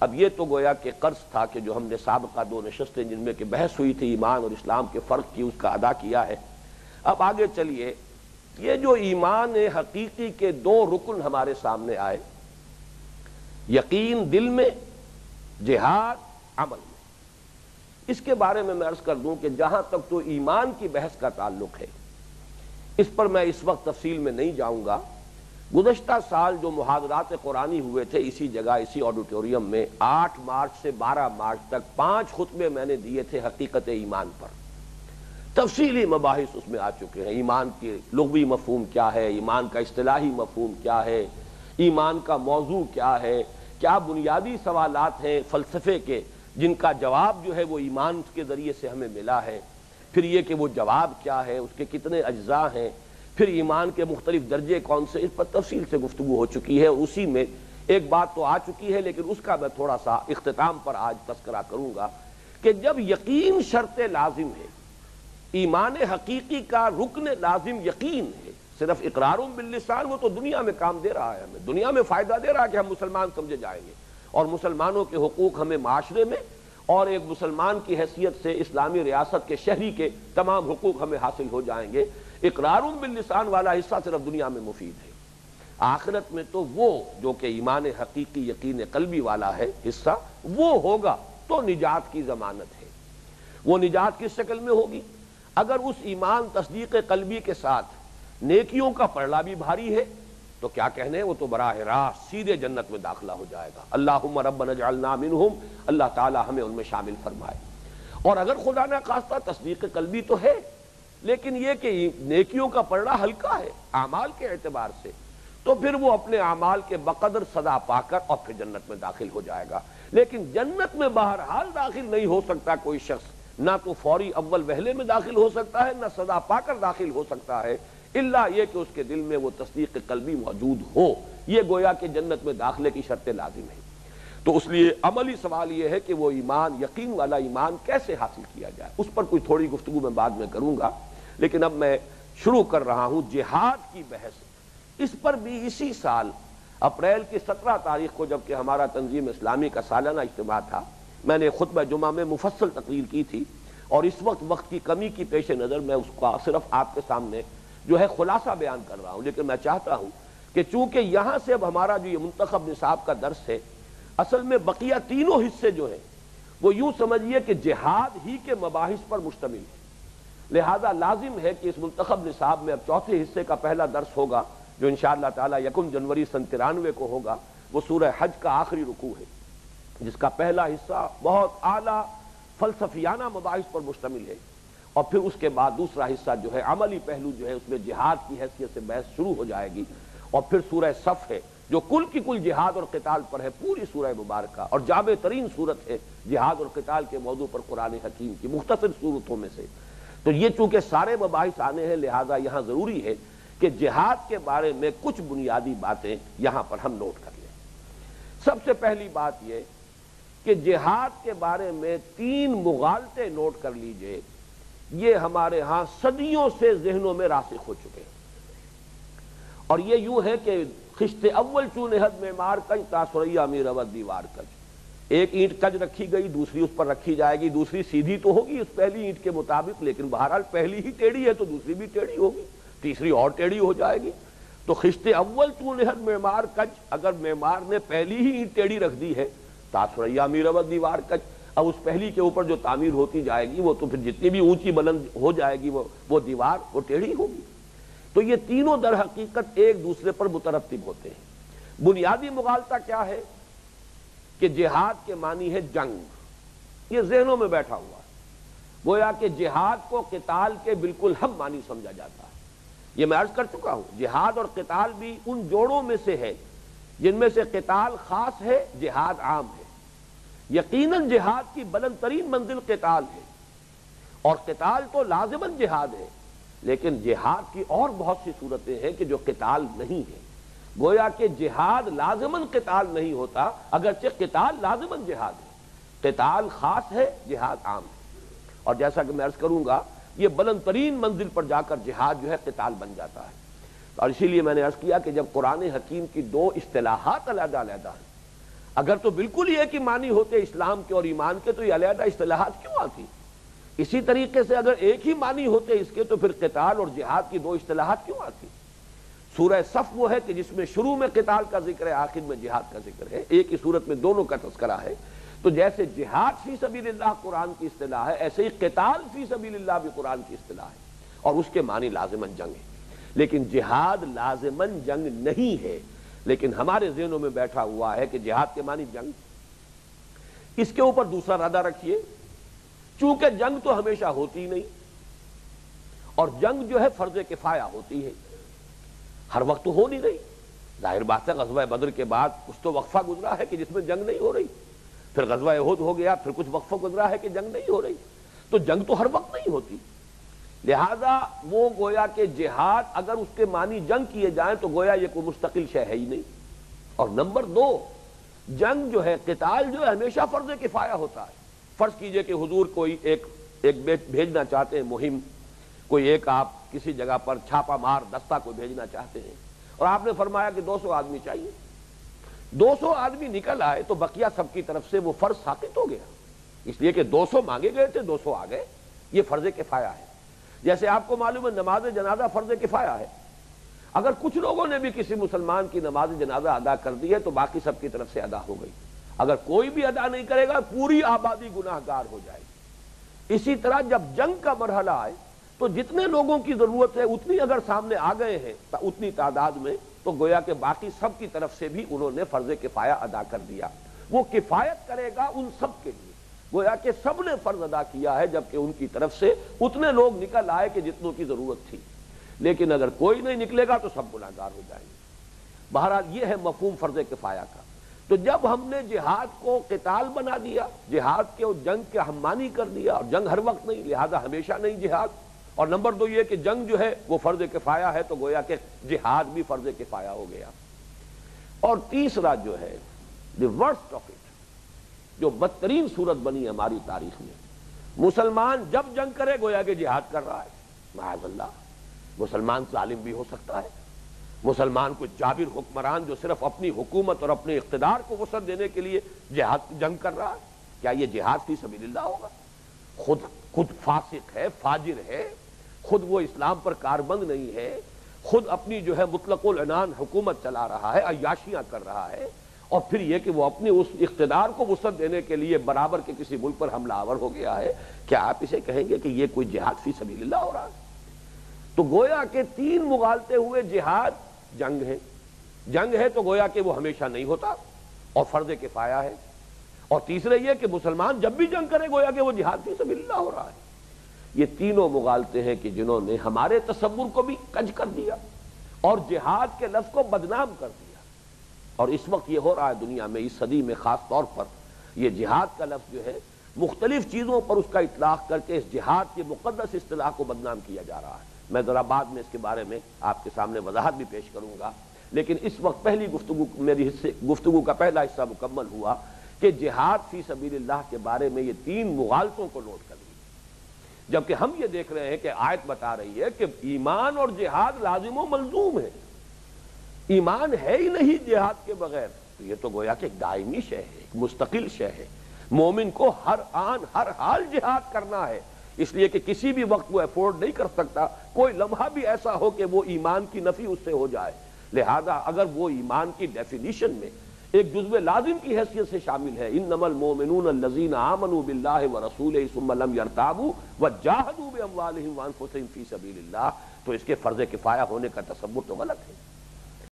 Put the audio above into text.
اب یہ تو گویا کہ قرض تھا کہ جو ہم نے سابقہ 2 نشستیں جن میں کہ بحث ہوئی تھی ایمان اور اسلام کے فرق کی، اس کا ادا کیا ہے۔ اب آگے چلیے، یہ جو ایمان حقیقی کے 2 رکن ہمارے سامنے آئے، یقین دل میں، جہاد عمل میں، اس کے بارے میں عرض کر دوں کہ جہاں تک تو ایمان کی بحث کا تعلق ہے، اس پر میں اس وقت تفصیل میں نہیں جاؤں گا۔ گزشتہ سال جو محاضرات قرآنی ہوئے تھے اسی جگہ، اسی آڈیٹوریم میں، 8 مارچ سے 12 مارچ تک 5 خطبے میں نے دیے تھے حقیقت ایمان پر۔ تفصیلی مباحث اس میں آ چکے ہیں، ایمان کے لغوی مفہوم کیا ہے، ایمان کا اصطلاحی مفہوم کیا ہے، ایمان کا موضوع کیا ہے، کیا بنیادی سوالات ہیں فلسفے کے جن کا جواب جو ہے وہ ایمان کے ذریعے سے ہمیں ملا ہے، پھر یہ کہ وہ جواب کیا ہے، اس کے کتنے اجزاء ہیں، پھر ایمان کے مختلف درجے کون سے، اس پر تفصیل سے گفتگو ہو چکی ہے۔ اسی میں ایک بات تو آ چکی ہے لیکن اس کا میں تھوڑا سا اختتام پر آج تذکرہ کروں گا کہ جب یقین شرط لازم ہے، ایمان حقیقی کا رکن لازم یقین ہے، صرف اقرار باللسان وہ تو دنیا میں کام دے رہا ہے، ہمیں دنیا میں فائدہ دے رہا ہے کہ ہم مسلمان سمجھے جائیں گے اور مسلمانوں کے حقوق ہمیں معاشرے میں اور ایک مسلمان کی حیثیت سے اسلامی ریاست کے شہری کے تمام حقوق ہمیں حاصل ہو جائیں گے۔ اقرار باللسان والا حصہ صرف دنیا میں مفید ہے، آخرت میں تو وہ جو کہ ایمان حقیقی یقین قلبی والا ہے حصہ، وہ ہوگا تو نجات کی ضمانت ہے۔ وہ نجات کس شکل میں ہوگی؟ اگر اس ایمان تصدیق قلبی کے ساتھ نیکیوں کا پڑھلا بھی بھاری ہے تو کیا کہنے، وہ تو براہ راست سیدھے جنت میں داخلہ ہو جائے گا۔ اللہم ربنا اجعلنا منہم، اللہ تعالی ہمیں ان میں شامل فرمائے۔ اور اگر خدا نہ خواستہ تصدیق قلبی تو ہے لیکن یہ کہ نیکیوں کا پڑھلا ہلکا ہے اعمال کے اعتبار سے، تو پھر وہ اپنے اعمال کے بقدر سزا پا کر اور پھر جنت میں داخل ہو جائے گا۔ لیکن جنت میں بہرحال داخل نہیں ہو سکتا کوئی شخص، نہ تو فوری اول وہلے میں داخل ہو سکتا ہے، نہ سزا پا کر داخل ہو سکتا ہے، الا یہ کہ اس کے دل میں وہ تصدیق قلبی موجود ہو۔ یہ گویا کہ جنت میں داخلے کی شرط لازم ہے۔ تو اس لیے عملی سوال یہ ہے کہ وہ ایمان، یقین والا ایمان کیسے حاصل کیا جائے، اس پر کوئی تھوڑی گفتگو میں بعد میں کروں گا، لیکن اب میں شروع کر رہا ہوں جہاد کی بحث۔ اس پر بھی اسی سال اپریل کی 17 تاریخ کو جبکہ ہمارا تنظیم اسلامی کا سالانہ اجتماع تھا، میں نے خطبہ جمعہ میں مفصل تقریر کی تھی، اور اس وقت کی کمی کی پیش نظر میں اس کا صرف آپ کے سامنے جو ہے خلاصہ بیان کر رہا ہوں، لیکن میں چاہتا ہوں کہ چونکہ یہاں سے اب ہمارا جو یہ منتخب نصاب کا درس ہے، اصل میں بقیہ تینوں حصے جو ہیں وہ یوں سمجھیے کہ جہاد ہی کے مباحث پر مشتمل ہے، لہذا لازم ہے کہ اس منتخب نصاب میں اب چوتھے حصے کا پہلا درس ہوگا جو انشاءاللہ تعالی 1 جنوری سن 93 کو ہوگا، وہ سورہ حج کا آخری رکوع ہے، جس کا پہلا حصہ بہت اعلیٰ فلسفیانہ مباحث پر مشتمل ہے، اور پھر اس کے بعد دوسرا حصہ جو ہے عملی پہلو جو ہے اس میں جہاد کی حیثیت سے بحث شروع ہو جائے گی، اور پھر سورہ صف ہے جو کل کی کل جہاد اور قتال پر ہے، پوری سورہ مبارکہ اور جامع ترین صورت ہے جہاد اور قتال کے موضوع پر قرآن حکیم کی مختصر صورتوں میں سے۔ تو یہ چونکہ سارے مباحث آنے ہیں لہذا یہاں ضروری ہے کہ جہاد کے بارے میں کچھ بنیادی باتیں یہاں پر ہم نوٹ کر لیں۔ سب سے پہلی بات یہ کہ جہاد کے بارے میں 3 مغالطے نوٹ کر لیجئے، یہ ہمارے ہاں صدیوں سے ذہنوں میں راسخ ہو چکے ہیں، اور یہ یوں ہے کہ خشت اول چون حد معمار کج تا سریا می رود دیوار کج، ایک اینٹ کج رکھی گئی، دوسری اس پر رکھی جائے گی، دوسری سیدھی تو ہوگی اس پہلی اینٹ کے مطابق، لیکن بہرحال پہلی ہی ٹیڑھی ہے تو دوسری بھی ٹیڑھی ہوگی، تیسری اور ٹیڑھی ہو جائے گی۔ تو خشت اول چون حد معمار کج، اگر معمار نے پہلی ہی اینٹ ٹیڑھی رکھ دی ہے، تا سریا می رود دیوار کج، اب اس پہلی کے اوپر جو تعمیر ہوتی جائے گی وہ تو پھر جتنی بھی اونچی بلند ہو جائے گی وہ دیوار وہ ٹیڑھی ہوگی۔ تو یہ تینوں در حقیقت ایک دوسرے پر مترتب ہوتے ہیں۔ بنیادی مغالطہ کیا ہے کہ جہاد کے معنی ہے جنگ، یہ ذہنوں میں بیٹھا ہوا ہے، گویا کہ جہاد کو قتال کے بالکل ہم معنی سمجھا جاتا ہے۔ یہ میں عرض کر چکا ہوں، جہاد اور قتال بھی ان جوڑوں میں سے ہے جن میں سے قتال خاص ہے، جہاد عام ہے۔ یقیناً جہاد کی بلند ترین منزل قتال ہے، اور قتال تو لازماً جہاد ہے، لیکن جہاد کی اور بہت سی صورتیں ہیں کہ جو قتال نہیں ہے، گویا کہ جہاد لازماً قتال نہیں ہوتا، اگرچہ قتال لازماً جہاد ہے، قتال خاص ہے، جہاد عام ہے، اور جیسا کہ میں عرض کروں گا یہ بلند ترین منزل پر جا کر جہاد جو ہے قتال بن جاتا ہے۔ اور اسی لیے میں نے عرض کیا کہ جب قرآن حکیم کی 2 اصطلاحات علیحدہ علیحدہ ہیں، اگر تو بالکل یہ کہ معنی ہوتے اسلام کے اور ایمان کے تو یہ علیحدہ اصطلاحات کیوں آتی؟ اسی طریقے سے اگر ایک ہی معنی ہوتے اس کے تو پھر قتال اور جہاد کی دو اصطلاحات کیوں آتی؟ سورہ صف وہ ہے کہ جس میں شروع میں قتال کا ذکر ہے، آخر میں جہاد کا ذکر ہے، ایک ہی صورت میں دونوں کا تذکرہ ہے۔ تو جیسے جہاد فی سبیل اللہ قرآن کی اصطلاح ہے، ایسے ہی قتال فی سبیل اللہ بھی قرآن کی اصطلاح ہے، اور اس کے معنی لازماً جنگ ہے۔ لیکن جہاد لازماً جنگ نہیں ہے، لیکن ہمارے ذہنوں میں بیٹھا ہوا ہے کہ جہاد کے معنی جنگ۔ اس کے اوپر دوسرا ردہ رکھیے، چونکہ جنگ تو ہمیشہ ہوتی نہیں، اور جنگ جو ہے فرض کفایہ ہوتی ہے، ہر وقت تو ہو نہیں رہی۔ ظاہر بات ہے غزوہ بدر کے بعد کچھ تو وقفہ گزرا ہے کہ جس میں جنگ نہیں ہو رہی، پھر غزوہ احد ہو گیا، پھر کچھ وقفہ گزرا ہے کہ جنگ نہیں ہو رہی، تو جنگ تو ہر وقت نہیں ہوتی۔ لہذا وہ گویا کہ جہاد اگر اس کے معنی جنگ کیے جائیں تو گویا یہ کوئی مستقل شے ہے ہی نہیں۔ اور نمبر دو، جنگ جو ہے قتال جو ہے ہمیشہ فرض کفایہ ہوتا ہے۔ فرض کیجئے کہ حضور کوئی ایک بھیجنا چاہتے ہیں مہم، کوئی ایک آپ کسی جگہ پر چھاپا مار دستہ کو بھیجنا چاہتے ہیں، اور آپ نے فرمایا کہ 200 آدمی چاہیے، 200 آدمی نکل آئے تو بقیہ سب کی طرف سے وہ فرض ساقط ہو گیا، اس لیے کہ 200 مانگے گئے تھے، 200 آ گئے، یہ فرض کفایہ ہے۔ جیسے آپ کو معلوم ہے نماز جنازہ فرض کفایہ ہے، اگر کچھ لوگوں نے بھی کسی مسلمان کی نماز جنازہ ادا کر دی ہے تو باقی سب کی طرف سے ادا ہو گئی، اگر کوئی بھی ادا نہیں کرے گا پوری آبادی گناہ گار ہو جائے گی۔ اسی طرح جب جنگ کا مرحلہ آئے تو جتنے لوگوں کی ضرورت ہے اتنی اگر سامنے آ گئے ہیں اتنی تعداد میں، تو گویا کہ باقی سب کی طرف سے بھی انہوں نے فرض کفایہ ادا کر دیا۔ وہ کفایت کرے گا ان سب کے لیے، گویا کہ سب نے فرض ادا کیا ہے، جبکہ ان کی طرف سے اتنے لوگ نکل آئے کہ جتنوں کی ضرورت تھی۔ لیکن اگر کوئی نہیں نکلے گا تو سب گناہ گار ہو جائیں گے۔ بہرحال یہ ہے مفہوم فرض کفایہ کا۔ تو جب ہم نے جہاد کو قتال بنا دیا، جہاد کے اور جنگ کے ہم معنی کر دیا، اور جنگ ہر وقت نہیں لہذا ہمیشہ نہیں جہاد، اور نمبر دو یہ کہ جنگ جو ہے وہ فرض کفایہ ہے، تو گویا کہ جہاد بھی فرض کفایہ ہو گیا۔ اور تیسرا جو ہے دی ورسٹ آف اٹ، جو بدترین صورت بنی ہماری تاریخ میں، مسلمان جب جنگ کرے گویا کہ جہاد کر رہا ہے۔ معاذ اللہ، مسلمان ظالم بھی ہو سکتا ہے، مسلمان کو جابر حکمران جو صرف اپنی حکومت اور اپنے اقتدار کو وسعت دینے کے لیے جنگ کر رہا ہے، کیا یہ جہاد فی سبیل اللہ ہوگا؟ خود فاسق ہے، فاجر ہے، خود وہ اسلام پر کاربند نہیں ہے، خود اپنی جو ہے مطلق العنان حکومت چلا رہا ہے، عیاشیاں کر رہا ہے، اور پھر یہ کہ وہ اپنے اس اقتدار کو وسعت دینے کے لیے برابر کے کسی ملک پر حملہ آور ہو گیا ہے، کیا آپ اسے کہیں گے کہ یہ کوئی جہاد فی سبیل اللہ ہو رہا ہے؟ تو گویا کہ تین مغالطے ہوئے، جہاد جنگ ہے، جنگ ہے تو گویا کہ وہ ہمیشہ نہیں ہوتا اور فرض کفایہ ہے، اور تیسرے یہ کہ مسلمان جب بھی جنگ کرے گویا کہ وہ جہاد فی سبیل اللہ ہو رہا ہے۔ یہ تینوں مغالطے ہیں کہ جنہوں نے ہمارے تصور کو بھی کج کر دیا اور جہاد کے لفظ کو بدنام کر دیا، اور اس وقت یہ ہو رہا ہے دنیا میں، اس صدی میں خاص طور پر یہ جہاد کا لفظ جو ہے مختلف چیزوں پر اس کا اطلاق کر کے اس جہاد کی مقدس اصطلاح کو بدنام کیا جا رہا ہے۔ میں ذرا بعد میں اس کے بارے میں آپ کے سامنے وضاحت بھی پیش کروں گا، لیکن اس وقت پہلی میری گفتگو کا پہلا حصہ مکمل ہوا کہ جہاد فی سبیل اللہ کے بارے میں یہ تین مغالطوں کو نوٹ کر لیں، جبکہ ہم یہ دیکھ رہے ہیں کہ آیت بتا رہی ہے کہ ایمان اور جہاد لازم و ملزوم ہے، ایمان ہے ہی نہیں جہاد کے بغیر، تو یہ تو گویا کہ ایک دائمی شے ہے، ایک مستقل شے ہے، مومن کو ہر آن ہر حال جہاد کرنا ہے، اس لیے کہ کسی بھی وقت وہ افورڈ نہیں کر سکتا کوئی لمحہ بھی ایسا ہو کہ وہ ایمان کی نفی اس سے ہو جائے۔ لہذا اگر وہ ایمان کی ڈیفینیشن میں ایک جزو لازم کی حیثیت سے شامل ہے، انما المؤمنون الذین آمنوا باللہ ورسولہ ثم لم یرتابوا وجاہدوا باموالہم وانفسہم فی سبیل اللہ، تو اس کے فرض کفایہ ہونے کا تصور تو غلط ہے۔